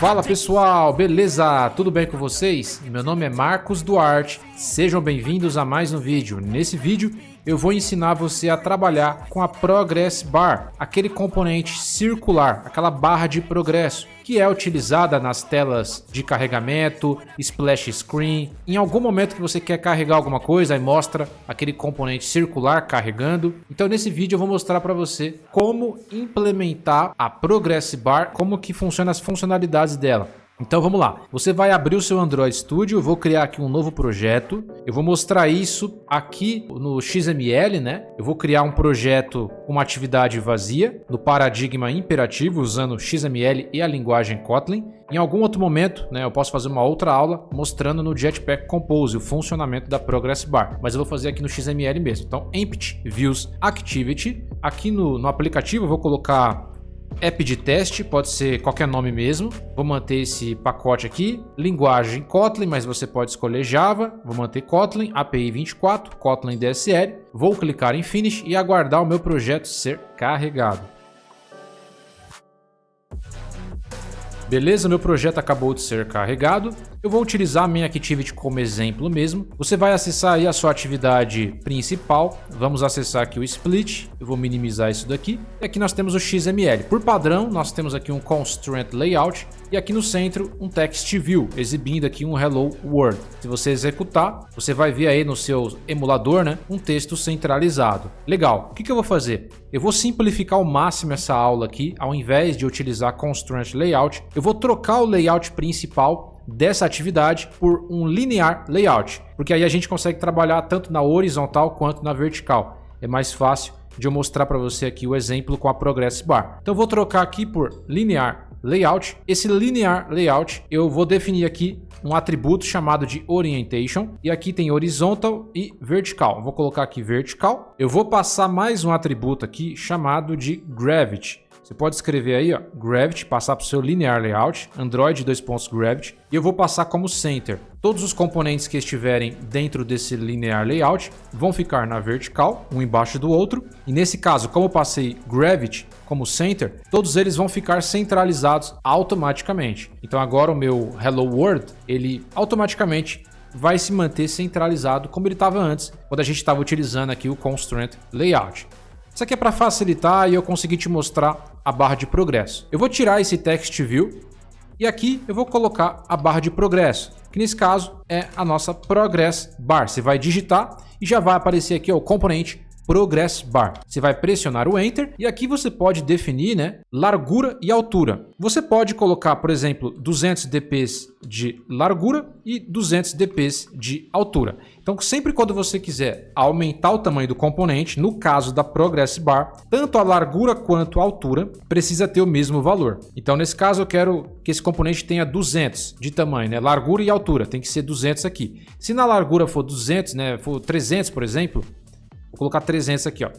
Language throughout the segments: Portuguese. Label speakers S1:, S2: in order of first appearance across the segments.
S1: Fala pessoal, beleza? Tudo bem com vocês? Meu nome é Marcos Duarte, sejam bem-vindos a mais um vídeo. Nesse vídeo eu vou ensinar você a trabalhar com a Progress Bar, aquele componente circular, aquela barra de progresso, que é utilizada nas telas de carregamento, splash screen. Em algum momento que você quer carregar alguma coisa, aí mostra aquele componente circular carregando. Então nesse vídeo eu vou mostrar para você como implementar a Progress Bar, como que funciona as funcionalidades dela. Então vamos lá, você vai abrir o seu Android Studio, eu vou criar aqui um novo projeto, eu vou mostrar isso aqui no XML, né? Eu vou criar um projeto com uma atividade vazia, no paradigma imperativo, usando XML e a linguagem Kotlin. Em algum outro momento, né, eu posso fazer uma outra aula mostrando no Jetpack Compose o funcionamento da Progress Bar, mas eu vou fazer aqui no XML mesmo. Então, empty views activity, aqui no aplicativo eu vou colocar app de teste, pode ser qualquer nome mesmo. Vou manter esse pacote aqui. Linguagem Kotlin, mas você pode escolher Java. Vou manter Kotlin, API 24, Kotlin DSL. Vou clicar em Finish e aguardar o meu projeto ser carregado. Beleza, meu projeto acabou de ser carregado. Eu vou utilizar a main activity como exemplo mesmo. Você vai acessar aí a sua atividade principal. Vamos acessar aqui o split. Eu vou minimizar isso daqui. E aqui nós temos o XML. Por padrão, nós temos aqui um constraint layout. E aqui no centro, um text view, exibindo aqui um hello world. Se você executar, você vai ver aí no seu emulador, né, um texto centralizado. Legal. O que eu vou fazer? Eu vou simplificar ao máximo essa aula aqui. Ao invés de utilizar constraint layout, eu vou trocar o layout principal dessa atividade por um linear layout, porque aí a gente consegue trabalhar tanto na horizontal quanto na vertical. É mais fácil de eu mostrar para você aqui o exemplo com a Progress Bar. Então eu vou trocar aqui por linear layout. Esse linear layout eu vou definir aqui um atributo chamado de orientation, e aqui tem horizontal e vertical. Vou colocar aqui vertical. Eu vou passar mais um atributo aqui chamado de gravity. Você pode escrever aí, ó, gravity, passar para o seu linear layout, Android gravity, e eu vou passar como center. Todos os componentes que estiverem dentro desse linear layout vão ficar na vertical, um embaixo do outro. E nesse caso, como eu passei gravity como center, todos eles vão ficar centralizados automaticamente. Então agora o meu hello world, ele automaticamente vai se manter centralizado como ele estava antes, quando a gente estava utilizando aqui o constraint layout. Isso aqui é para facilitar e eu conseguir te mostrar a barra de progresso. Eu vou tirar esse text view e aqui eu vou colocar a barra de progresso, que nesse caso é a nossa Progress Bar. Você vai digitar e já vai aparecer aqui ó, o componente Progress Bar. Você vai pressionar o Enter e aqui você pode definir, né, largura e altura. Você pode colocar, por exemplo, 200 dp de largura e 200 dp de altura. Então, sempre quando você quiser aumentar o tamanho do componente, no caso da Progress Bar, tanto a largura quanto a altura precisa ter o mesmo valor. Então, nesse caso, eu quero que esse componente tenha 200 de tamanho, né? Largura e altura, tem que ser 200 aqui. Se na largura for 200, né, for 300, por exemplo, vou colocar 300 aqui, ó.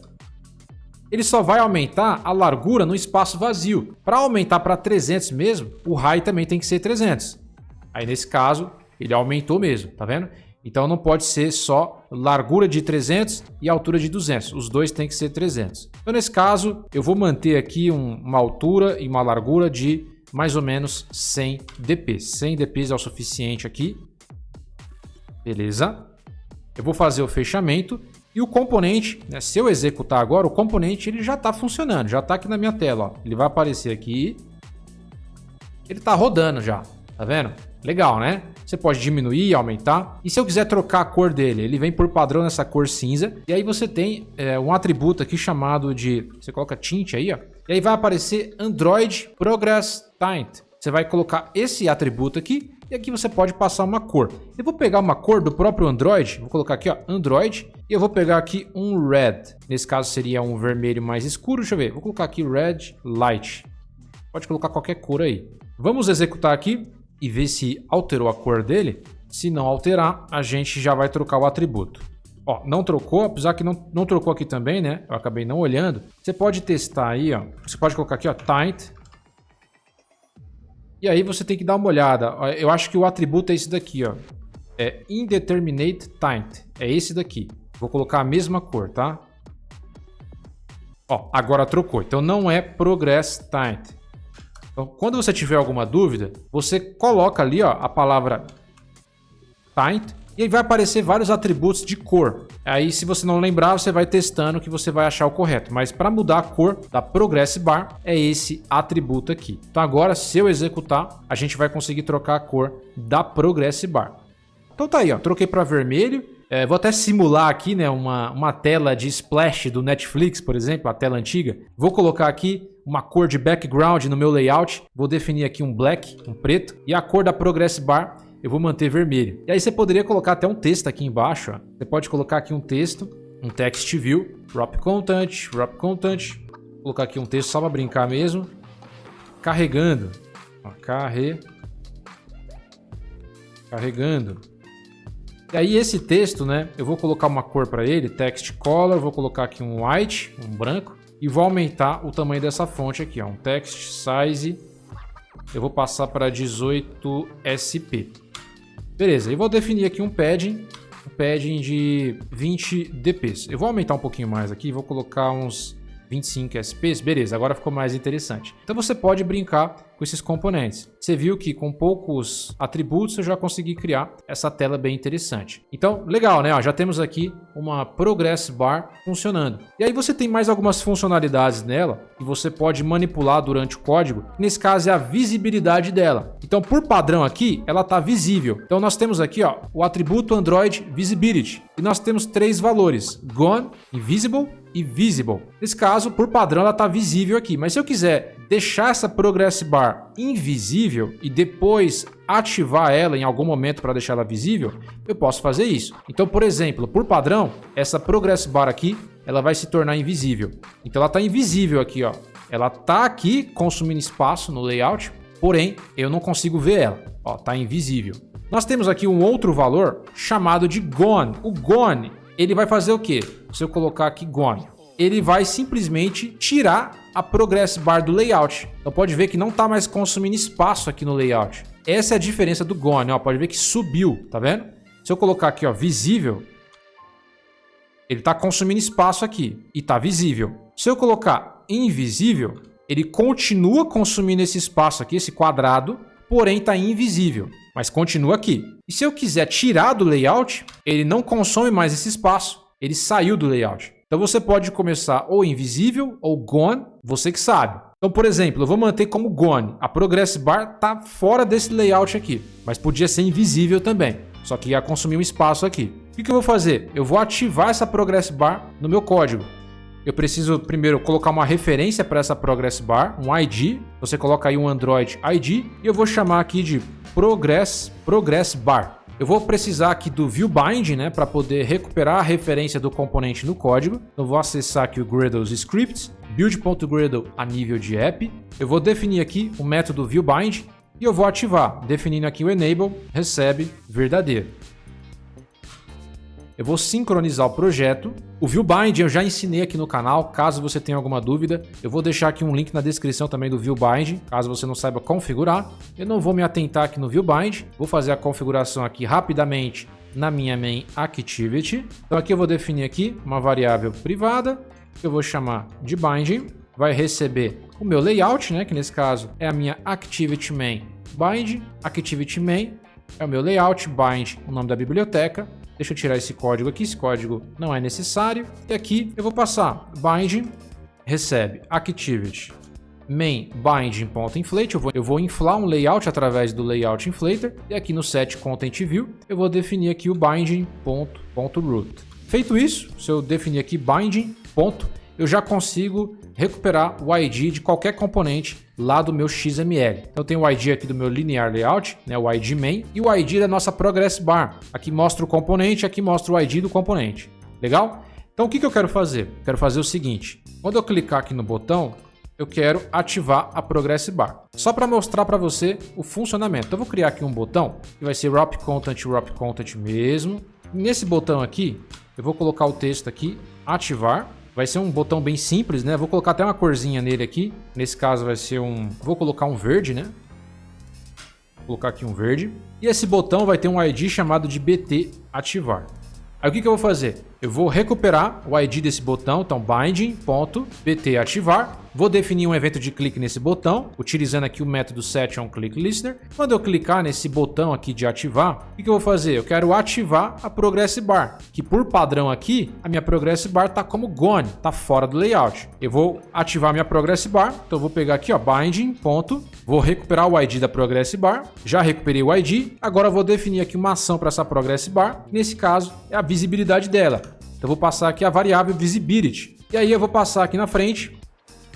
S1: Ele só vai aumentar a largura no espaço vazio. Para aumentar para 300 mesmo, o height também tem que ser 300. Aí, nesse caso, ele aumentou mesmo, tá vendo? Então não pode ser só largura de 300 e altura de 200. Os dois tem que ser 300. Então nesse caso eu vou manter aqui uma altura e uma largura de mais ou menos 100 dp. 100 dp é o suficiente aqui. Beleza. Eu vou fazer o fechamento e o componente, né, se eu executar agora, o componente ele já está funcionando. Já está aqui na minha tela. Ó. Ele vai aparecer aqui. Ele está rodando já. Tá vendo? Legal, né? Você pode diminuir, aumentar. E se eu quiser trocar a cor dele, ele vem por padrão nessa cor cinza. E aí você tem um atributo aqui chamado de... Você coloca tint aí, ó. E aí vai aparecer Android Progress Tint. Você vai colocar esse atributo aqui. E aqui você pode passar uma cor. Eu vou pegar uma cor do próprio Android. Vou colocar aqui, ó, Android. E eu vou pegar aqui um Red. Nesse caso seria um vermelho mais escuro. Deixa eu ver. Vou colocar aqui Red Light. Pode colocar qualquer cor aí. Vamos executar aqui e ver se alterou a cor dele. Se não alterar, a gente já vai trocar o atributo. Ó, não trocou, apesar que não trocou aqui também, né? Eu acabei não olhando. Você pode testar aí, ó. Você pode colocar aqui, ó, Tint. E aí você tem que dar uma olhada. Eu acho que o atributo é esse daqui, ó. É Indeterminate Tint. É esse daqui. Vou colocar a mesma cor, tá? Ó, agora trocou. Então não é Progress Tint. Então, quando você tiver alguma dúvida, você coloca ali ó, a palavra Tint e aí vai aparecer vários atributos de cor. Aí, se você não lembrar, você vai testando que você vai achar o correto. Mas para mudar a cor da Progress Bar, é esse atributo aqui. Então agora, se eu executar, a gente vai conseguir trocar a cor da Progress Bar. Então tá aí, ó, troquei para vermelho. Vou até simular aqui, né, uma tela de splash do Netflix, por exemplo, a tela antiga. Vou colocar aqui uma cor de background no meu layout. Vou definir aqui um black, um preto. E a cor da Progress Bar eu vou manter vermelho. E aí você poderia colocar até um texto aqui embaixo. Ó. Você pode colocar aqui um texto, um text view, wrap content. Vou colocar aqui um texto só para brincar mesmo. Carregando. Ó, carregando. E aí esse texto, né, eu vou colocar uma cor para ele, text color, vou colocar aqui um white, um branco, e vou aumentar o tamanho dessa fonte aqui, ó, um text size, eu vou passar para 18 SP. Beleza, e vou definir aqui um padding de 20 dps. Eu vou aumentar um pouquinho mais aqui, vou colocar uns 25 SPS, beleza, agora ficou mais interessante. Então você pode brincar com esses componentes. Você viu que com poucos atributos eu já consegui criar essa tela bem interessante. Então, legal, né? Ó, já temos aqui uma Progress Bar funcionando. E aí você tem mais algumas funcionalidades nela que você pode manipular durante o código. Nesse caso é a visibilidade dela. Então, por padrão aqui, ela está visível. Então nós temos aqui ó, o atributo Android Visibility. E nós temos 3 valores: Gone, Invisible e Visible. Nesse caso, por padrão, ela está visível aqui. Mas se eu quiser deixar essa Progress Bar invisível e depois ativar ela em algum momento para deixar ela visível, eu posso fazer isso. Então, por exemplo, por padrão, essa Progress Bar aqui, ela vai se tornar invisível. Então ela está invisível aqui, ó. Ela está aqui consumindo espaço no layout, porém eu não consigo ver ela. Ó, está invisível. Nós temos aqui um outro valor chamado de Gone. O Gone, ele vai fazer o quê? Se eu colocar aqui Gone, ele vai simplesmente tirar a Progress Bar do layout. Então pode ver que não está mais consumindo espaço aqui no layout. Essa é a diferença do Gone, ó. Pode ver que subiu, tá vendo? Se eu colocar aqui, ó, visível, ele está consumindo espaço aqui e está visível. Se eu colocar invisível, ele continua consumindo esse espaço aqui, esse quadrado, porém está invisível, mas continua aqui. E se eu quiser tirar do layout, ele não consome mais esse espaço, ele saiu do layout. Então você pode começar ou invisível ou Gone, você que sabe. Então, por exemplo, eu vou manter como Gone. A Progress Bar está fora desse layout aqui, mas podia ser invisível também, só que ia consumir um espaço aqui. O que eu vou fazer? Eu vou ativar essa Progress Bar no meu código. Eu preciso primeiro colocar uma referência para essa Progress Bar, um ID. Você coloca aí um Android ID e eu vou chamar aqui de Progress Bar. Eu vou precisar aqui do ViewBind, né, para poder recuperar a referência do componente no código. Eu vou acessar aqui o Gradle's Scripts, build.gradle a nível de app. Eu vou definir aqui o método ViewBind e eu vou ativar, definindo aqui o enable, recebe verdadeiro. Eu vou sincronizar o projeto. O ViewBind eu já ensinei aqui no canal, caso você tenha alguma dúvida. Eu vou deixar aqui um link na descrição também do ViewBind, caso você não saiba configurar. Eu não vou me atentar aqui no ViewBind, vou fazer a configuração aqui rapidamente na minha main activity. Então aqui eu vou definir aqui uma variável privada, que eu vou chamar de binding. Vai receber o meu layout, né, que nesse caso é a minha activity main bind. Activity main é o meu layout, bind o nome da biblioteca. Deixa eu tirar esse código aqui, esse código não é necessário. E aqui eu vou passar binding, recebe activity main binding.inflate. Eu vou inflar um layout através do layout inflator. E aqui no set content view eu vou definir aqui o binding.root. Feito isso, se eu definir aqui binding, eu já consigo recuperar o ID de qualquer componente lá do meu XML. Então eu tenho o ID aqui do meu linear layout, né, o ID main, e o ID da nossa Progress Bar. Aqui mostra o componente, aqui mostra o ID do componente. Legal? Então o que eu quero fazer? Quero fazer o seguinte. Quando eu clicar aqui no botão, eu quero ativar a Progress Bar. Só para mostrar para você o funcionamento. Então eu vou criar aqui um botão, que vai ser wrap content mesmo. Nesse botão aqui, eu vou colocar o texto aqui, ativar. Vai ser um botão bem simples, né? Vou colocar até uma corzinha nele aqui. Nesse caso vai ser vou colocar um verde, né? Vou colocar aqui um verde. E esse botão vai ter um ID chamado de BT ativar. Aí o que eu vou fazer? eu vou recuperar o ID desse botão, então binding.pt ativar. Vou definir um evento de clique nesse botão, utilizando aqui o método setOnClickListener. Quando eu clicar nesse botão aqui de ativar, o que eu vou fazer? Eu quero ativar a Progress Bar, que por padrão aqui, a minha Progress Bar está como gone, está fora do layout. Eu vou ativar a minha Progress Bar, então eu vou pegar aqui, ó, binding. Vou recuperar o ID da Progress Bar, já recuperei o ID, agora eu vou definir aqui uma ação para essa Progress Bar, nesse caso é a visibilidade dela. Então eu vou passar aqui a variável visibility, e aí eu vou passar aqui na frente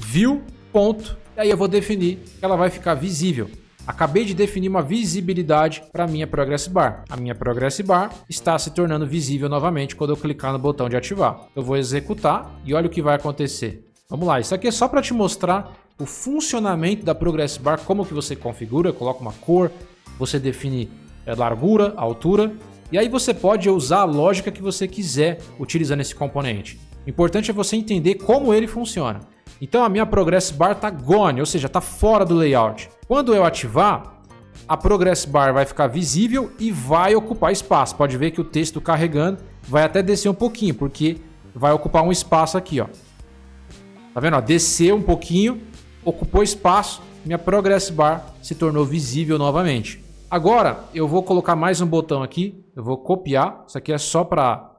S1: view, ponto, e aí eu vou definir que ela vai ficar visível. Acabei de definir uma visibilidade para a minha Progress Bar. A minha Progress Bar está se tornando visível novamente quando eu clicar no botão de ativar. Eu vou executar e olha o que vai acontecer. Vamos lá, isso aqui é só para te mostrar o funcionamento da Progress Bar, como que você configura, coloca uma cor, você define largura, altura, e aí você pode usar a lógica que você quiser utilizando esse componente. O importante é você entender como ele funciona. Então a minha Progress Bar está gone, ou seja, está fora do layout. Quando eu ativar, a Progress Bar vai ficar visível e vai ocupar espaço. Pode ver que o texto carregando vai até descer um pouquinho, porque vai ocupar um espaço aqui, ó. Tá vendo? Ó, desceu um pouquinho, ocupou espaço, minha Progress Bar se tornou visível novamente. Agora eu vou colocar mais um botão aqui, eu vou copiar. Isso aqui é só para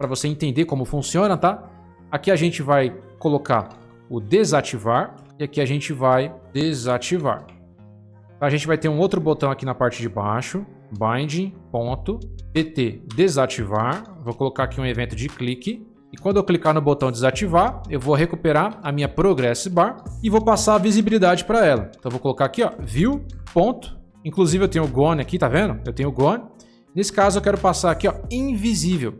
S1: você entender como funciona, tá? Aqui a gente vai colocar o desativar e aqui a gente vai desativar. A gente vai ter um outro botão aqui na parte de baixo, binding.pt desativar. Vou colocar aqui um evento de clique e quando eu clicar no botão desativar, eu vou recuperar a minha Progress Bar e vou passar a visibilidade para ela. Então eu vou colocar aqui, ó, view, ponto. Inclusive eu tenho o gone aqui, tá vendo? Eu tenho o gone. Nesse caso eu quero passar aqui, ó, invisível.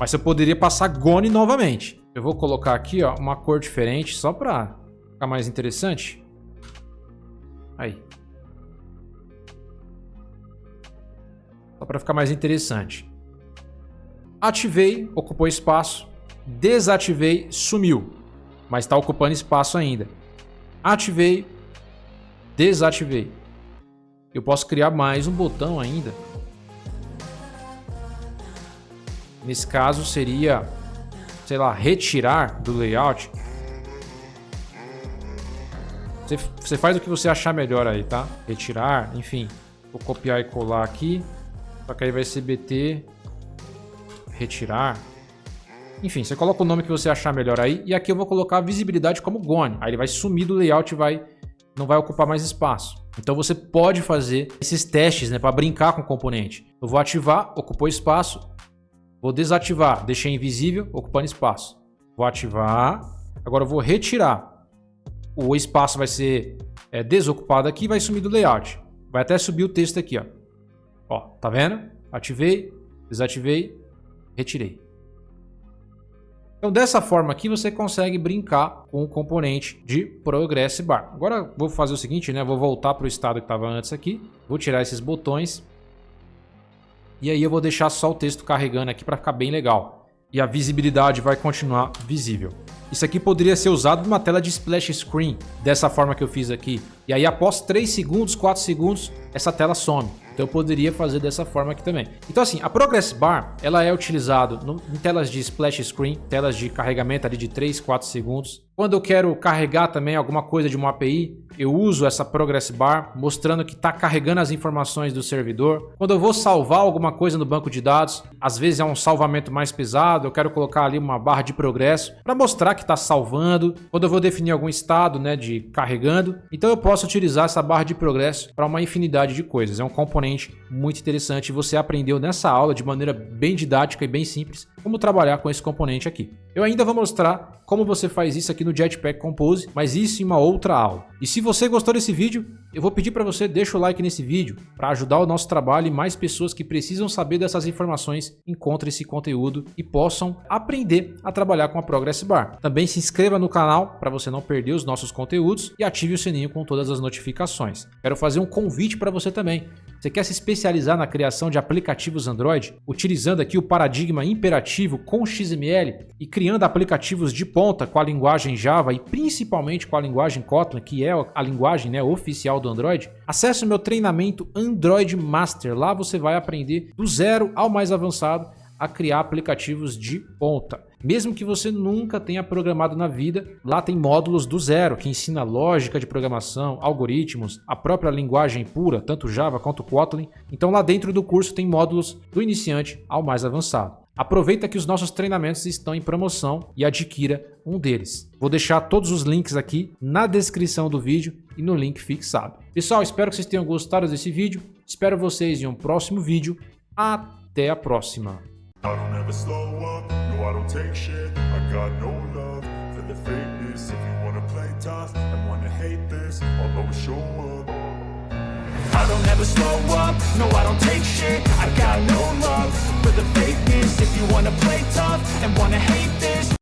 S1: Mas eu poderia passar gone novamente. Eu vou colocar aqui, ó, uma cor diferente só para ficar mais interessante. Aí. Só para ficar mais interessante. Ativei, ocupou espaço. Desativei, sumiu. Mas está ocupando espaço ainda. Ativei, desativei. Eu posso criar mais um botão ainda. Nesse caso seria, sei lá, retirar do layout. Você faz o que você achar melhor aí, tá? Retirar, enfim. Vou copiar e colar aqui. Só que aí vai ser BT. Retirar. Enfim, você coloca o nome que você achar melhor aí. E aqui eu vou colocar a visibilidade como gone. Aí ele vai sumir do layout e não vai ocupar mais espaço. Então você pode fazer esses testes, né, para brincar com o componente. Eu vou ativar, ocupou espaço. Vou desativar, deixei invisível, ocupando espaço. Vou ativar. Agora eu vou retirar. O espaço vai ser desocupado aqui e vai sumir do layout. Vai até subir o texto aqui, ó. Ó, tá vendo? Ativei, desativei, retirei. Então dessa forma aqui você consegue brincar com o componente de Progress Bar. Agora vou fazer o seguinte, né? Vou voltar para o estado que estava antes aqui. Vou tirar esses botões. E aí eu vou deixar só o texto carregando aqui para ficar bem legal. E a visibilidade vai continuar visível. Isso aqui poderia ser usado numa tela de splash screen, dessa forma que eu fiz aqui. E aí após 3 segundos, 4 segundos, essa tela some. Então eu poderia fazer dessa forma aqui também. Então assim, a Progress Bar, ela é utilizada em telas de splash screen, telas de carregamento ali de 3, 4 segundos. Quando eu quero carregar também alguma coisa de uma API, eu uso essa Progress Bar, mostrando que está carregando as informações do servidor. Quando eu vou salvar alguma coisa no banco de dados, às vezes é um salvamento mais pesado, eu quero colocar ali uma barra de progresso para mostrar que está salvando. Quando eu vou definir algum estado, né, de carregando, então eu posso utilizar essa barra de progresso para uma infinidade de coisas. É um componente muito interessante e você aprendeu nessa aula de maneira bem didática e bem simples como trabalhar com esse componente aqui. Eu ainda vou mostrar como você faz isso aqui no Jetpack Compose, mas isso em uma outra aula. E se você gostou desse vídeo, eu vou pedir para você deixar o like nesse vídeo para ajudar o nosso trabalho e mais pessoas que precisam saber dessas informações encontrem esse conteúdo e possam aprender a trabalhar com a Progress Bar. Também se inscreva no canal para você não perder os nossos conteúdos e ative o sininho com todas as notificações. Quero fazer um convite para você também. Você quer se especializar na criação de aplicativos Android, utilizando aqui o paradigma imperativo com XML e criando aplicativos de ponta com a linguagem Java e principalmente com a linguagem Kotlin, que é a linguagem, né, oficial do Android? Acesse o meu treinamento Android Master. Lá você vai aprender do zero ao mais avançado a criar aplicativos de ponta. Mesmo que você nunca tenha programado na vida, lá tem módulos do zero que ensina lógica de programação, algoritmos, a própria linguagem pura, tanto Java quanto Kotlin. Então lá dentro do curso tem módulos do iniciante ao mais avançado. Aproveita que os nossos treinamentos estão em promoção e adquira um deles. Vou deixar todos os links aqui na descrição do vídeo e no link fixado. Pessoal, espero que vocês tenham gostado desse vídeo. Espero vocês em um próximo vídeo. Até a próxima!
S2: I don't ever slow up, no I don't take shit. I got no love for the fakeness. If you wanna play tough and wanna hate this, I'll always show up. I don't ever slow up, no I don't take shit. I got no love for the fakeness. If you wanna play tough and wanna hate this